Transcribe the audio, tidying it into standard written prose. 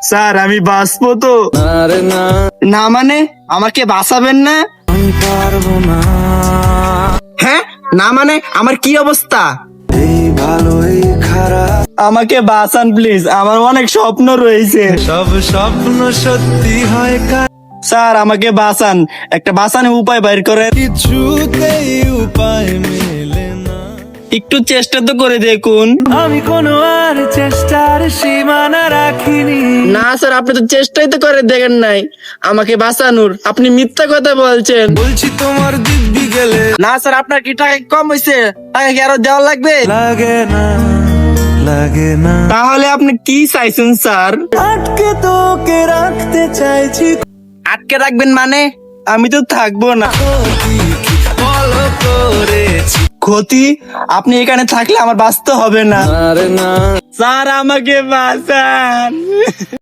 Sir আমি বাঁচবো তো? না মানে আমাকে বাঁচাবেন না? হ্যাঁ না মানে আমার কি অবস্থা? আমাকে বাঁচান প্লিজ, আমার অনেক স্বপ্ন রয়েছে। সব স্বপ্ন সত্যি হয় স্যার আমাকে বাঁচান, একটা বাঁচানোর উপায় বাইর করেন। কিছুতেই উপায় মেলে না। একটু চেষ্টা তো করে দেখুন। আমি কোনো আর চেষ্টার সীমানা রাখিনি। না স্যার, আপনি তো চেষ্টাই তো করে দেখেন নাই আমাকে বাঁচানোর, আপনি মিথ্যা কথা বলছেন। বলছি তোমার দিব্যি গেলে না স্যার, আপনার কি টাকা কম হয়েছে? টাকা কি আরো দেওয়া লাগবে? লাগে না, লাগে না। তাহলে আপনি কি চাইছেন স্যার? আটকে তোকে রাখতে চাইছি। আটকে রাখবেন মানে? আমি তো থাকবো না। বলো করেছি ক্ষতি? আপনি এখানে থাকলে আমার বাঁচতে হবে না। না। স্যার আমাকে বাঁচান।